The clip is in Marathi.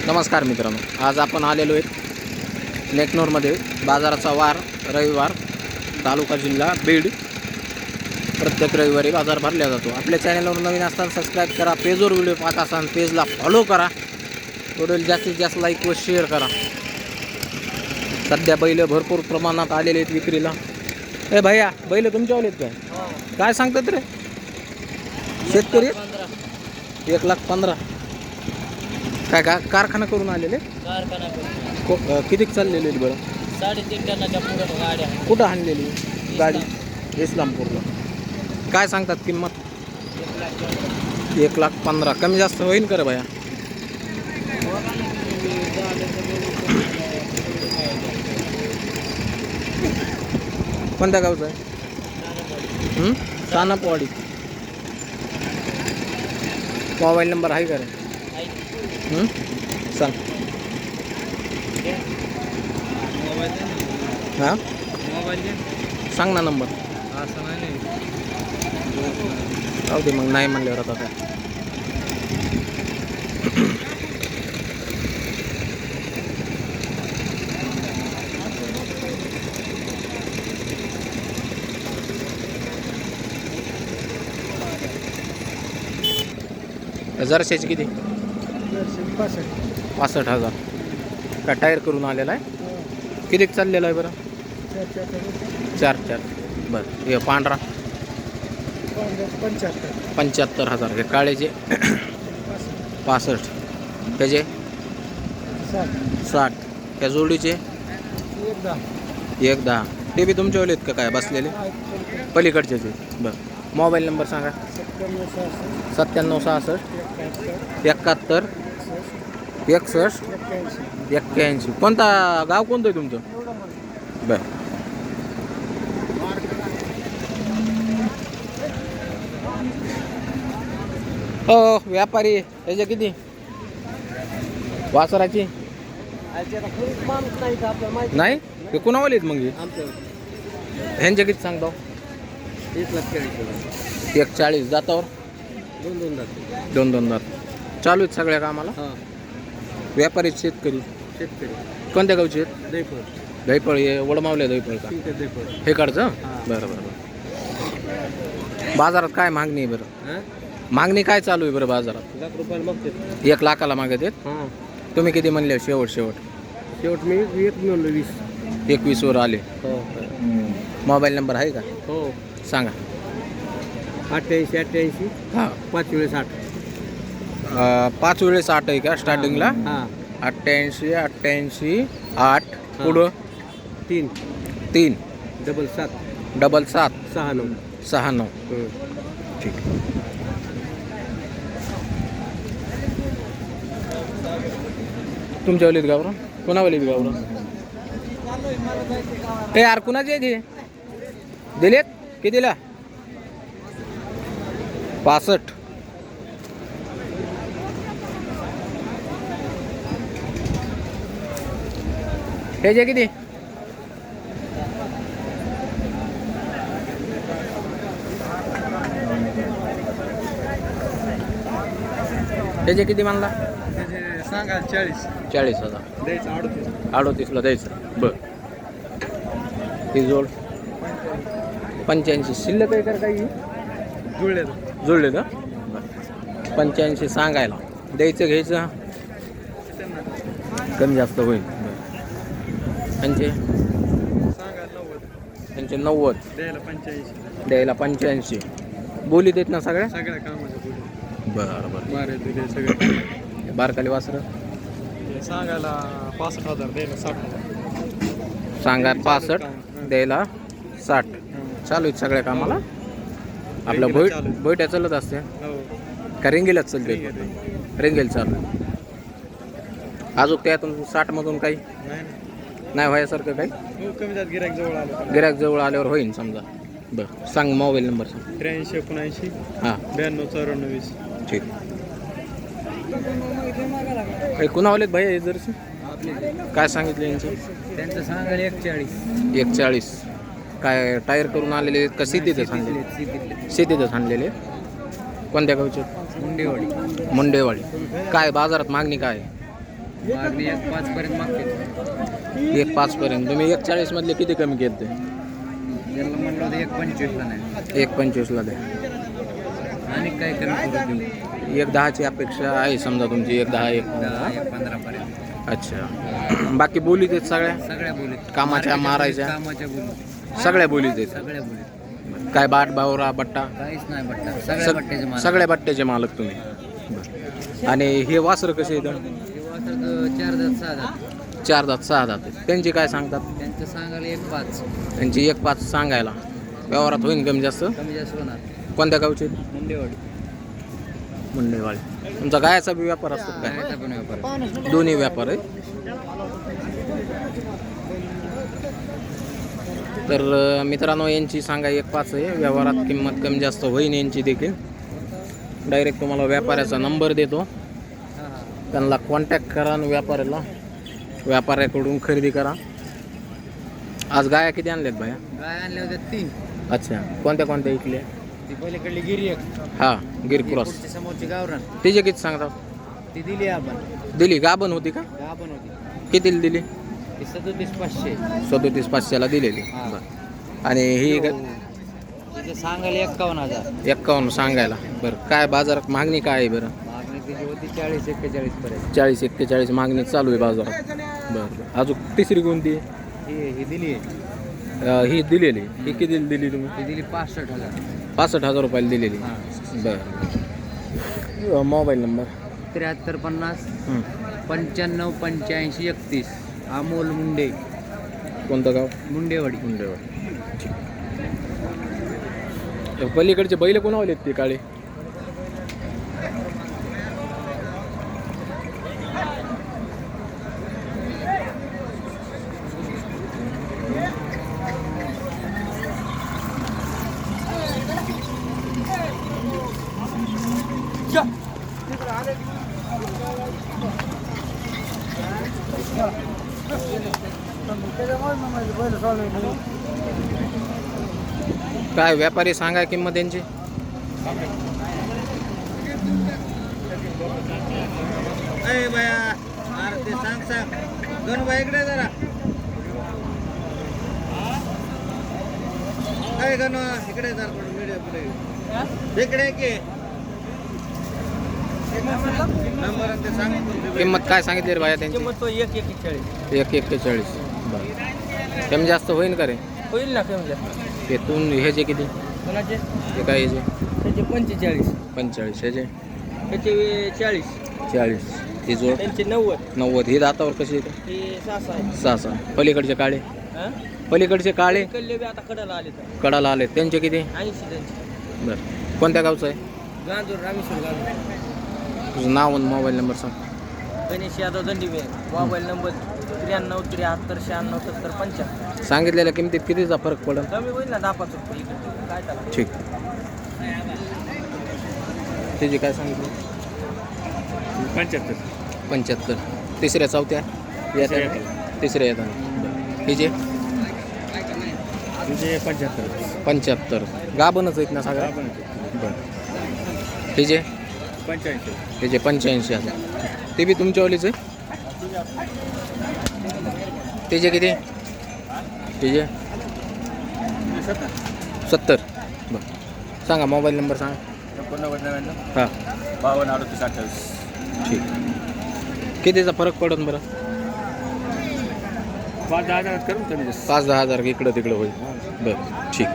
नमस्कार मित्रांनो, आज आपण आलेलो आहे नेकनूरमध्ये. बाजाराचा वार रविवार, तालुका जिल्हा बीड. प्रत्येक रविवारी बाजार भरला जातो. आपल्या चॅनलवर नवीन असताना सबस्क्राईब करा. पेजवर व्हिडिओ पाहत असाल पेजला फॉलो करा. व्हिडिओला जास्तीत जास्त लाईक व शेअर करा. सध्या बैल भरपूर प्रमाणात आलेले आहेत विक्रीला. ए भैया, बैल तुमच्यावाले आहेत काय सांगतात रे शेतकरी? 1,15,000. काय का कारखाना करून आलेले? किती चाललेले आहेत बरं? 3.5 टनाच्या पुढे गाड्या. कुठं आणलेली गाडी? इस्लामपूरला. काय सांगतात किंमत? 1,15,000. कमी जास्त होईल का रे भैया? कोणत्या गावचं आहे? सानपवाडी. मोबाईल नंबर आहे का रे? सांग. हां, सांग ना नंबर. जाऊ दे मग, नाही म्हणल्यावर आता काय. जर्सीची किती? 65,000. का टायर करून आलेला आहे? किती चाललेला आहे बरं? 4 बरं. हे पांढरा 75,000. हे काळेचे 65. त्याचे 60. त्या जोडीचे 1,10. ते बी तुमच्यावाले आहेत का काय बसलेले? पलीकडचेच आहेत. बरं. मोबाईल नंबर सांगा. 9766 71 61 81. कोणता गाव कोणतं आहे तुमचं? बरं. हो व्यापारी, त्याचे किती? वासराची नाही? ते कुणावाले आहेत मग? ह्यांचे किती सांगतो? 1,40,000. दातावर 2 दात. चालू आहेत सगळ्या कामाला. व्यापारी शेतकरी कोणत्या गावचे आहेत? दैफळ. हे वडमावले दैफळ का? हे काढचं. बरं. बाजारात काय मागणी आहे बरं? मागणी काय चालू आहे बरं बाजारात? 1,00,000 मागत आहेत. तुम्ही किती म्हणले शेवट? मी 21 वर आले. मोबाईल नंबर आहे का? हो, सांगा. 88 हां, 5 वेळेस 8. 5 वेळेस 8 आहे का स्टार्टिंगला? 88 8 पुढं 3 7 6 9. ठीक. तुमच्या वलीत गावरा? कोणा वलीत गावरा? ते यार कुणाचे आहे ते? दिलेत कितीला? 65. हे जे किती? त्याचे किती मानला? सांगा 40,000. द्यायचं 38ला द्यायचं. बर. ती जोड 85 शिल्लक आहे तर काही जुळले का? 85 सांगायला, द्यायचं घ्यायचं कमी जास्त होईल. त्यांचे 90 द्यायला 85. बोली देत ना सगळ्या कामाचं. बरं. बारकाली वासरं सांगायला 65,000 द्यायला 60. सांगा 65 द्यायला 60. चालू आहेत सगळ्या कामाला. आपलं बैठ्या चालत असते का रिंगेलच चालते? रिंगेल चालू. अजून त्यातून 60मधून काही नाही व्हायसारखं काही? गिऱ्हाईक जवळ आल्यावर होईल समजा. बरं, सांग मोबाईल नंबर सांग. 83 79 हां 92 94 20. ठीक. काही कुणावलेत भाई हे जरशी? काय सांगितले यांचे? त्यांचं सांगायला 140. 140. काय टायर करून आलेले आहेत का शेतीतच आणलेले? शेतीतच आणलेले. कोणत्या गावचे? मुंडेवाडी. मुंडेवाडी. काय बाजारात मागणी काय? मागणी 1.5 पर्यंत मागते. 1.5 पर्यंत. तुम्ही 1.40 मधले किती कमी केले? त्याला म्हणलं होतं 1.25 ला नाही. 1.25 ला द्या. आणि काय कमी करू देऊ? 1.10 ची अपेक्षा आहे समजा तुमची. 1.10 15 पर्यंत. अच्छा. बाकी बोलीत आहेत सगळ्या? सगळ्या बोलीत. कामाच्या, मारायच्या? कामाच्या बोलीत. सगळ्या बोलीत आहेत. सगळ्या बोलीत. काय बाट बावरा बट्टा? काहीच नाही बट्टा. सगळ्या बट्ट्याचे माल. सगळ्या बट्ट्याचे मालक तुम्ही. बरं. आणि हे वासर कसे येतं? 4 दात 6 दात. 4 दात 6 दात आहेत. त्यांची काय सांगतात? त्यांचं सांगायला 1.5. त्यांची 1.5 सांगायला. व्यवहारात होईल कमी जास्त? कमी जास्त होणार. कोणत्या गावचे? मुंडेवाडी. मुंडेवाडी. तुमचा गायचा बी व्यापार असतो काय? गायचा पण व्यापार. दोन्ही व्यापार आहे. तर मित्रांनो यांची सांगा 1.5 आहे. व्यवहारात किंमत कमी जास्त होईल यांची देखील. डायरेक्ट तुम्हाला व्यापाऱ्याचा नंबर देतो, त्यांना कॉन्टॅक्ट करा आणि व्यापाऱ्याकडून खरेदी करा. आज गाया किती आणल्यात भाया? गाय आणल्या होत्या 3. अच्छा. कोणत्या कोणत्या इकल्या? ती पलीकडली गिरी एक. हां, गिर क्रॉस. पुढची समोरची गावरान. तिचे किती सांगतात? ती दिली आपण. दिली गाभण होती का? गाभण होती. कितीला दिली? ती 37,500. 37,500ला दिलेली. हां. बरं. आणि ही तिथे सांगायला 51,000. 51 सांगायला. बरं. काय बाजारात मागणी काय आहे बरं? मागणी तिची होती 40-41 पर्यंत. 40-41 मागणी चालू आहे बाजारात. बरं. अजून तिसरी कोणती? ही दिली. ही दिलेली. ही किती दिली तुम्ही? ती दिली 65,000. 65,000 रुपयाला दिलेली. हां. बरं. Mobile number? 7350 हं. 95 85 31. अमोल मुंडे, कोणतं गाव? मुंडेवाडी. मुंडेवाडी. पलीकडचे बैल कोण आलेत ते काळे? काय व्यापारी सांगा किंमत त्यांची? अरे बाया, अरे ते सांग गणबाई इकडे जरा. अरे गणवा इकडे जरा थोडं मीडिया पुढे इकडे की नंबर ते सांग. किंमत काय सांगितली रे बाया त्यांची? किंमत तो 1.41. 1.41. बरं. कमी जास्त होईल का रे? होईल ना कमी जास्त. येथून ह्याचे किती? कोणाचे? हे काय ह्याचे? त्याचे 45. 45. ह्याचे त्याचे 40. 40. ही जोड त्यांचे 90. 90. ही दातावर कशी येते? हे 6 आहे. 6. पलीकडचे काळे? पलीकडचे काळे कल्ले बी आता कडाला आले कडाला आले त्यांचे किती? 80 त्यांचे. बरं. कोणत्या गावचं आहे? गांजूर रामेश्वर गांजूर. तुझं नाव आणि मोबाईल नंबर सांग. गणेश यादव दंडीबे. Mobile number 93 73 96 70 75. सांगितलेल्या किमतीत कितीचा फरक पडेल? कमी होईल ना 10-5 रुपये इकडे. काय त्याला? ठीक. त्याची काय सांगितली? 75. तिसऱ्या चौथ्या येतात? तिसऱ्या येतात. हिचे 75. गाभणच आहेत ना सगळ्या? बरं. हिचे 85,000. ते बी तुमच्यावालीच आहे? त्याचे किती? त्याचे 70. बरं. सांगा मोबाईल नंबर सांगा. 99 हां. 52 38 28. ठीक. कितीचा फरक पडत बरं? 5-10 हजारात करून कमी 5-10 हजार इकडं तिकडं होईल. बरं. ठीक.